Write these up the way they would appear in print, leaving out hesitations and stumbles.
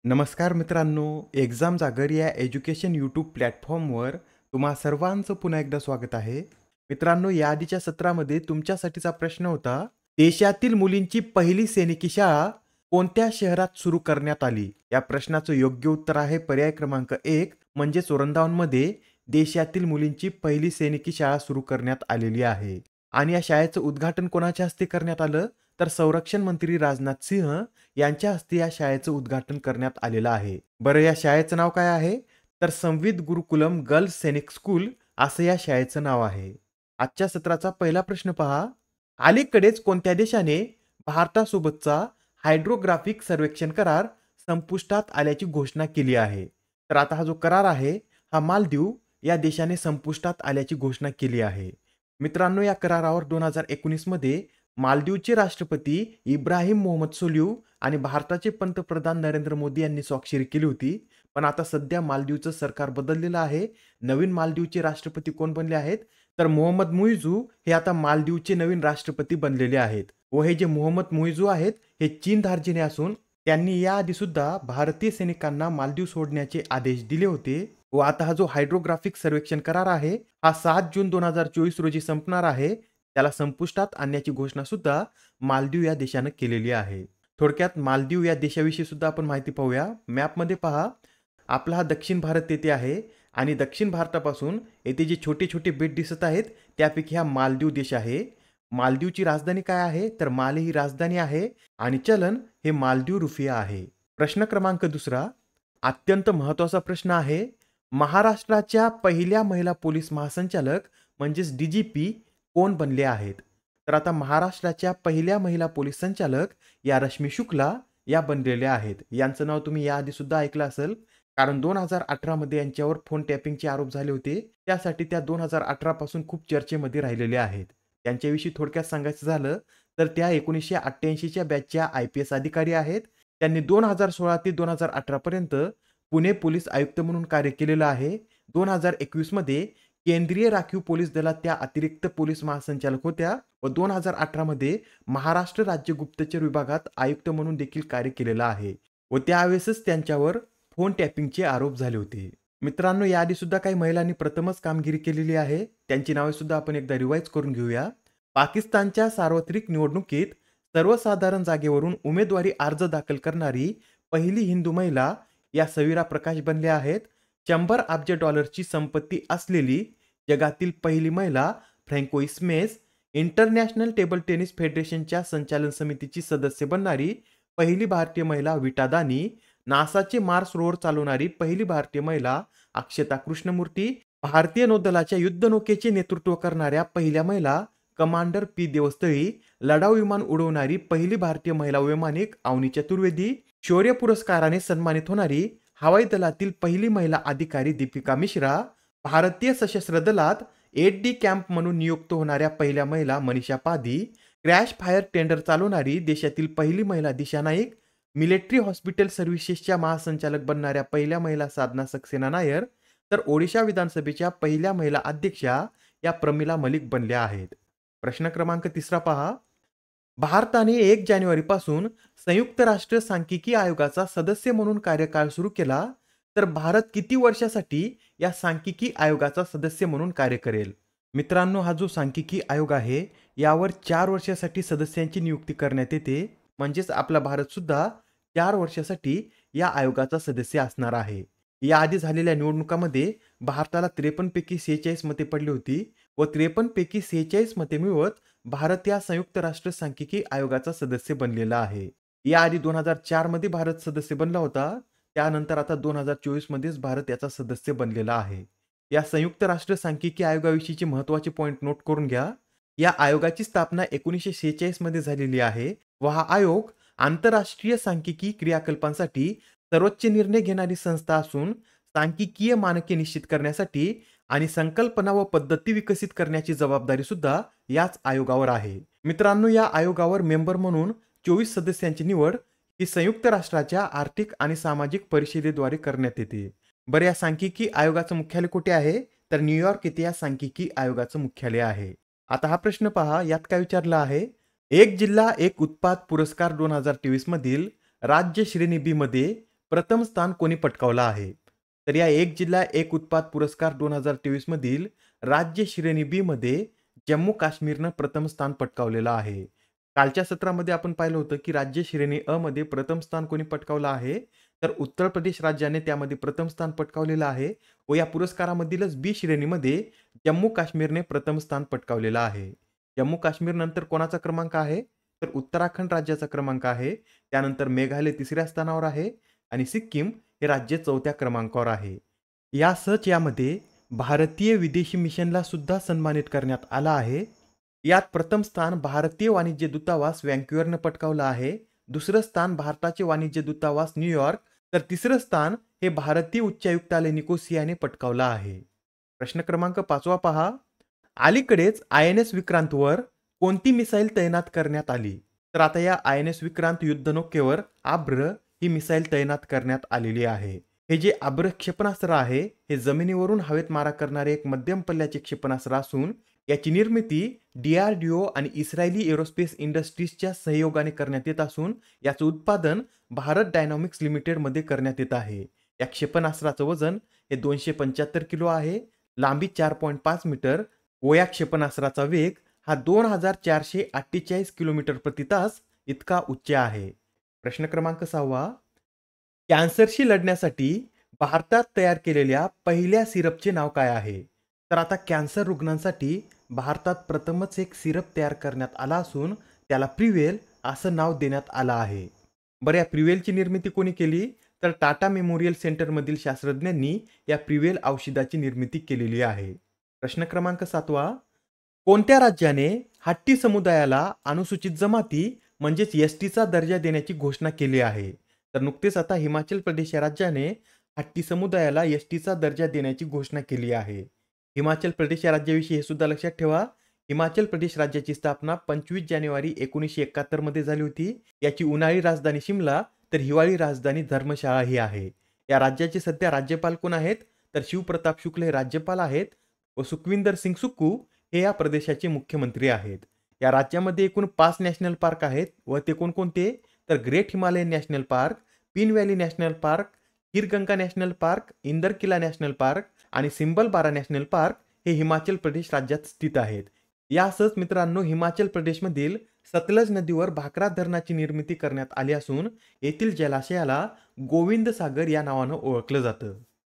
नमस्कार मित्रांनो, एक्झाम जागर या एज्युकेशन यूट्यूब प्लॅटफॉर्मवर तुम्हा सर्वांचं पुन्हा एकदा स्वागत आहे. मित्रांनो, या आधीच्या सत्रामध्ये तुमच्यासाठीचा प्रश्न होता, देशातील मुलींची पहिली सैनिकी शाळा कोणत्या शहरात सुरू करण्यात आली? या प्रश्नाचं योग्य उत्तर आहे पर्याय क्रमांक 1 म्हणजेच वृंदावनमध्ये देशातील मुलींची पहिली सैनिकी शाळा सुरू करण्यात आलेली आहे. आणि या शाळेचं उद्घाटन कोणाच्या हस्ते करण्यात आलं? तर संरक्षण मंत्री राजनाथ सिंह यांच्या हस्ते या शाळेचं उद्घाटन करण्यात आलेलं आहे. बरं, या शाळेचं नाव काय आहे? तर संवित गुरुकुलम गर्ल्स सैनिक स्कूल असं या शाळेचं नाव आहे. आजच्या सत्राचा पहिला प्रश्न पहा. अलीकडेच कोणत्या देशाने भारतासोबतचा हायड्रोग्राफिक सर्वेक्षण करार संपुष्टात आल्याची घोषणा केली आहे? तर आता हा जो करार आहे हा मालदीव या देशाने संपुष्टात आल्याची घोषणा केली आहे. मित्रांनो, या करारावर 2019 मध्ये मालदीवचे राष्ट्रपती इब्राहिम मोहम्मद सोलिह आणि भारताचे पंतप्रधान नरेंद्र मोदी यांनी स्वाक्षरी केली होती. पण आता सध्या मालदीवचं सरकार बदललेलं आहे. नवीन मालदीवचे राष्ट्रपती कोण बनले आहेत? तर मोहम्मद मुइझू हे आता मालदीवचे नवीन राष्ट्रपती बनलेले आहेत. व हे जे मोहम्मद मुइझू आहेत हे चीन धार्जिणे असून त्यांनी याआधी सुद्धा भारतीय सैनिकांना मालदीव सोडण्याचे आदेश दिले होते. व आता हा जो हायड्रोग्राफिक सर्वेक्षण करार आहे हा 7 जून 2024 रोजी संपणार आहे. त्याला संपुष्टात आणण्याची घोषणा सुद्धा मालदीव या देशानं केलेली आहे. थोडक्यात मालदीव या देशाविषयी सुद्धा आपण माहिती पाहूया. मॅपमध्ये पहा, आपला हा दक्षिण भारत येथे आहे आणि दक्षिण भारतापासून येथे जे छोटे छोटे बेट दिसत आहेत त्यापैकी हा मालदीव देश आहे. मालदीवची राजधानी काय आहे? तर माले ही राजधानी आहे आणि चलन हे मालदीव रुपया आहे. प्रश्न क्रमांक दुसरा, अत्यंत महत्त्वाचा प्रश्न आहे. महाराष्ट्राच्या पहिल्या महिला पोलीस महासंचालक म्हणजेच डीजीपी कोण बनले आहेत? तर आता महाराष्ट्राच्या पहिल्या महिला पोलीस संचालक या रश्मी शुक्ला या बनलेल्या आहेत. यांचं नाव तुम्ही याआधी सुद्धा ऐकलं असेल, कारण 2018 मध्ये यांच्यावर फोन टॅपिंगचे आरोप झाले होते. त्यासाठी त्या 2018 पासून खूप चर्चेमध्ये राहिलेले आहेत. त्यांच्याविषयी थोडक्यात सांगायचं झालं तर त्या 1988 च्या बॅचच्या IPS अधिकारी आहेत. त्यांनी 2016 ते 2018 पर्यंत पुणे पोलीस आयुक्त म्हणून कार्य केलेलं आहे. 2021 मध्ये केंद्रीय राखीव पोलीस दलात त्या अतिरिक्त पोलीस महासंचालक होत्या व 2018 मध्ये महाराष्ट्र राज्य गुप्तचर विभागात आयुक्त म्हणून देखील कार्य केलेलं आहे व त्यावेळेसच त्यांच्यावर फोन टॅपिंगचे आरोप झाले होते. मित्रांनो, याआधी सुद्धा काही महिलांनी प्रथमच कामगिरी केलेली आहे. त्यांची नावे सुद्धा आपण एकदा रिवाइज करून घेऊया. पाकिस्तानच्या सार्वत्रिक निवडणुकीत सर्वसाधारण जागेवरून उमेदवारी अर्ज दाखल करणारी पहिली हिंदू महिला या सविरा प्रकाश बनल्या आहेत. 100 अब्ज डॉलरची संपत्ती असलेली जगातील पहिली महिला फ्रँको इस्मेस, इंटरनॅशनल टेबल टेनिस फेडरेशनच्या संचालन समितीची सदस्य बनणारी पहिली भारतीय महिला विटा दानी, नासाचे मार्स रोवर चालवणारी पहिली भारतीय महिला अक्षता कृष्णमूर्ती, भारतीय नौदलाच्या युद्धनौकेचे नेतृत्व करणाऱ्या पहिल्या महिला कमांडर पी देवस्थळी, लढाऊ विमान उडवणारी पहिली भारतीय महिला वैमानिक अवनी चतुर्वेदी, शौर्य पुरस्काराने सन्मानित होणारी हवाई दलातील पहिली महिला अधिकारी दीपिका मिश्रा, भारतीय सशस्त्र दलात 8D कॅम्प म्हणून नियुक्त होणाऱ्या पहिल्या महिला Manisha Padhi, crash fire tender चालवणारी देशातील पहिली महिला दिशा नाईक, मिलिटरी हॉस्पिटल सर्व्हिसेसच्या महासंचालक बनणाऱ्या पहिल्या महिला साधना सक्सेना नायर, तर ओडिशा विधानसभेच्या पहिल्या महिला अध्यक्षा या प्रमिला मलिक बनल्या आहेत. प्रश्न क्रमांक तिसरा पहा. भारताने 1 जानेवारी पासून संयुक्त राष्ट्र सांख्यिकी आयोगाचा सदस्य म्हणून कार्यकाळ सुरू केला. तर भारत किती वर्षासाठी या सांख्यिकी आयोगाचा सदस्य म्हणून कार्य करेल? मित्रांनो, हा जो सांख्यिकी आयोग आहे यावर 4 वर्षासाठी सदस्यांची नियुक्ती करण्यात येते. म्हणजेच आपला भारत सुद्धा 4 वर्षासाठी या आयोगाचा सदस्य असणार आहे. याआधी झालेल्या निवडणुकामध्ये भारताला 53 पैकी 46 मते पडली होती व 53 पैकी 46 मते मिळवत भारत या संयुक्त राष्ट्र सांख्यिकी आयोगाचा सदस्य बनलेला आहे. याआधी 2004 मध्ये भारत सदस्य बनला होता. त्यानंतर आता 2024 मध्येच भारत याचा सदस्य बनलेला आहे. या संयुक्त राष्ट्र सांख्यिकी आयोगाविषयीचे महत्त्वाचे पॉइंट नोट करून घ्या. या आयोगाची स्थापना 1946 मध्ये झालेली आहे व हा आयोग आंतरराष्ट्रीय सांख्यिकी क्रियाकल्पांसाठी सर्वोच्च निर्णय घेणारी संस्था असून सांख्यिकीय मानके निश्चित करण्यासाठी आणि संकल्पना व पद्धती विकसित करण्याची जबाबदारी सुद्धा याच आयोगावर आहे. मित्रांनो, या आयोगावर मेंबर म्हणून 24 सदस्यांची निवड ही संयुक्त राष्ट्राच्या आर्थिक आणि सामाजिक परिषदेद्वारे करण्यात येते. बरं, या सांख्यिकी आयोगाचं मुख्यालय कुठे आहे? तर न्यूयॉर्क येथे या सांख्यिकी आयोगाचं मुख्यालय आहे. आता हा प्रश्न पहा, यात काय विचारलं आहे? एक जिल्हा एक उत्पाद पुरस्कार 2023 मधील राज्य श्रेणी बी मध्ये प्रथम स्थान कोणी पटकावलं आहे? तर या एक जिल्हा एक उत्पाद पुरस्कार 2023 मधील राज्य श्रेणी बी मध्ये जम्मू काश्मीरनं प्रथम स्थान पटकावलेलं आहे. कालच्या सत्रामध्ये आपण पाहिलं होतं की राज्य श्रेणी अ मध्ये प्रथम स्थान कोणी पटकावलं आहे? तर उत्तर प्रदेश राज्याने त्यामध्ये प्रथम स्थान पटकावलेलं आहे व या पुरस्कारामधीलच बी श्रेणीमध्ये जम्मू काश्मीरने प्रथम स्थान पटकावलेलं आहे. जम्मू काश्मीर नंतर कोणाचा क्रमांक आहे? तर उत्तराखंड राज्याचा क्रमांक आहे. त्यानंतर मेघालय तिसऱ्या स्थानावर आहे आणि सिक्कीम हे राज्य चौथ्या क्रमांकावर आहे. यामध्ये भारतीय विदेशी मिशनला सुद्धा सन्मानित करण्यात आलं आहे. यात प्रथम स्थान भारतीय वाणिज्य दूतावास व्हँक्युव्हरनं पटकावलं आहे. दुसरं स्थान भारताचे वाणिज्य दूतावास न्यूयॉर्क, तर तिसरं स्थान हे भारतीय उच्चायुक्तालय निकोसियाने पटकावलं आहे. प्रश्न क्रमांक 5 पहा. अलीकडेच INS विक्रांतवर कोणती मिसाईल तैनात करण्यात आली? तर आता या INS विक्रांत युद्धनौकेवर आब्र ही मिसाईल तैनात करण्यात आलेली आहे. हे जे आब्र क्षेपणास्त्र आहे हे जमिनीवरून हवेत मारा करणारे एक मध्यम पल्ल्याचे क्षेपणास्त्र असून याची निर्मिती DRDO आणि इस्रायली एरोस्पेस इंडस्ट्रीजच्या सहयोगाने करण्यात येत असून याचं उत्पादन भारत डायनॉमिक्स लिमिटेड मध्ये करण्यात येत आहे. या क्षेपणास्त्राचं वजन हे 275 किलो आहे, लांबी 4.5 मीटर व या क्षेपणास्त्राचा वेग हा 2448 किलोमीटर प्रति तास इतका उच्च आहे. प्रश्न क्रमांक 6. कॅन्सरशी लढण्यासाठी भारतात तयार केलेल्या पहिल्या सिरपचे नाव काय आहे? तर आता कॅन्सर रुग्णांसाठी भारतात प्रथमच एक सिरप तयार करण्यात आला असून त्याला प्रिवेल असं नाव देण्यात आलं आहे. बरं, या प्रिवेलची निर्मिती कोणी केली? तर टाटा मेमोरियल सेंटरमधील शास्त्रज्ञांनी या प्रिवेल औषधाची निर्मिती केलेली आहे. प्रश्न क्रमांक 7. कोणत्या राज्याने हट्टी समुदायाला अनुसूचित जमाती म्हणजेच एसटीचा दर्जा देण्याची घोषणा केली आहे? तर नुकतेच आता हिमाचल प्रदेश या राज्याने हट्टी समुदायाला एसटीचा दर्जा देण्याची घोषणा केली आहे. हिमाचल प्रदेश या राज्याविषयी हे सुद्धा लक्षात ठेवा. हिमाचल प्रदेश राज्याची स्थापना 25 जानेवारी 1971 मध्ये झाली होती. याची उन्हाळी राजधानी शिमला तर हिवाळी राजधानी धर्मशाळा ही आहे. या राज्याचे सध्या राज्यपाल कोण आहेत? तर शिवप्रताप शुक्ल हे राज्यपाल आहेत व सुखविंदर सिंग सुक्कू हे या प्रदेशाचे मुख्यमंत्री आहेत. या राज्यामध्ये एकूण 5 नॅशनल पार्क आहेत व ते कोणकोणते? तर great Himalayan national park, Pin valley national park, Khirganga national park, Inderkilla national park आणि सिंबलबारा नॅशनल पार्क हे हिमाचल प्रदेश राज्यात स्थित आहेत. यासच मित्रांनो हिमाचल प्रदेशमधील सतलज नदीवर भाकरा धरणाची निर्मिती करण्यात आली असून येथील जलाशयाला गोविंद सागर या नावानं ओळखलं जातं.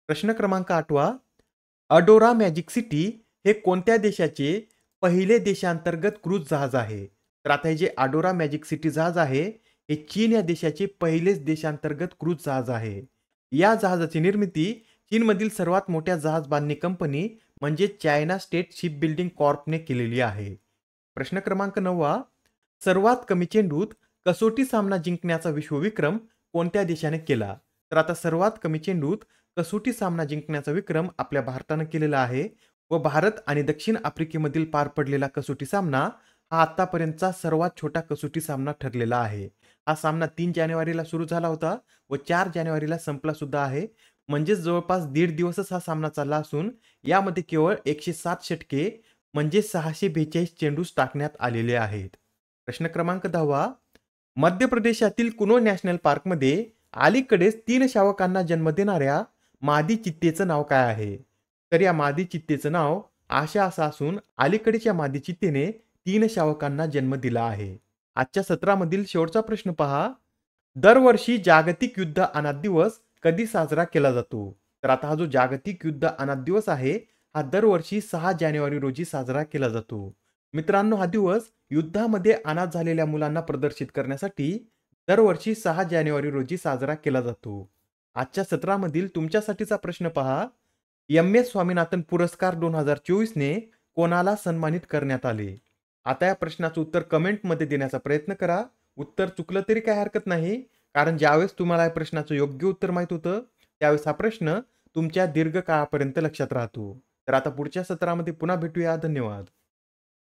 प्रश्न क्रमांक 8. अडोरा मॅजिक सिटी हे कोणत्या देशाचे पहिले देशांतर्गत क्रूझ जहाज आहे? तर आता हे जे अडोरा मॅजिक सिटी जहाज आहे हे चीन या देशाचे पहिलेच देशांतर्गत क्रूझ जहाज आहे. या जहाजाची निर्मिती चीनमधील सर्वात मोठ्या जहाज बांधणी कंपनी म्हणजे चायना स्टेट शिप बिल्डिंग कॉर्पने केलेली आहे. प्रश्न क्रमांक 9. सर्वात कमी चेंडूत कसोटी सामना जिंकण्याचा विश्वविक्रम कोणत्या देशाने केला? तर आता सर्वात कमी चेंडूत कसोटी सामना जिंकण्याचा विक्रम आपल्या भारतानं केलेला आहे व भारत आणि दक्षिण आफ्रिकेमधील पार पडलेला कसोटी सामना हा आतापर्यंतचा सर्वात छोटा कसोटी सामना ठरलेला आहे. हा सामना 3 जानेवारीला सुरू झाला होता व 4 जानेवारीला संपला सुद्धा आहे. म्हणजेच जवळपास 1.5 दिवसच हा सामना चालला असून यामध्ये केवळ 107 षटके म्हणजे 642 चेंडूस टाकण्यात आलेले आहेत. प्रश्न क्रमांक 10. मध्य प्रदेशातील कुनो नॅशनल पार्कमध्ये अलीकडेच 3 शावकांना जन्म देणाऱ्या मादी चित्तेचं नाव काय आहे? तर या मादी चित्तेचं नाव आशा असं असून अलीकडेच या मादी चित्तेने 3 शावकांना जन्म दिला आहे. आजच्या सत्रामधील शेवटचा प्रश्न पहा. दरवर्षी जागतिक युद्ध अनाथ दिवस कधी साजरा केला जातो? तर आता हा जो जागतिक युद्ध अनाथ दिवस आहे हा दरवर्षी 6 जानेवारी रोजी साजरा केला जातो. मित्रांनो, हा दिवस युद्धामध्ये अनाथ झालेल्या मुलांना प्रदर्शित करण्यासाठी दरवर्षी 6 जानेवारी रोजी साजरा केला जातो. आजच्या सत्रामधील तुमच्यासाठीचा प्रश्न पहा. MS स्वामीनाथन पुरस्कार 2024 ने कोणाला सन्मानित करण्यात आले? आता या प्रश्नाचं उत्तर कमेंटमध्ये देण्याचा प्रयत्न करा. उत्तर चुकलं तरी काही हरकत नाही, कारण ज्यावेळेस तुम्हाला या प्रश्नाचं योग्य उत्तर माहित होतं त्यावेळेस हा प्रश्न तुमच्या दीर्घकाळापर्यंत लक्षात राहतो. तर आता पुढच्या सत्रामध्ये पुन्हा भेटूया. धन्यवाद.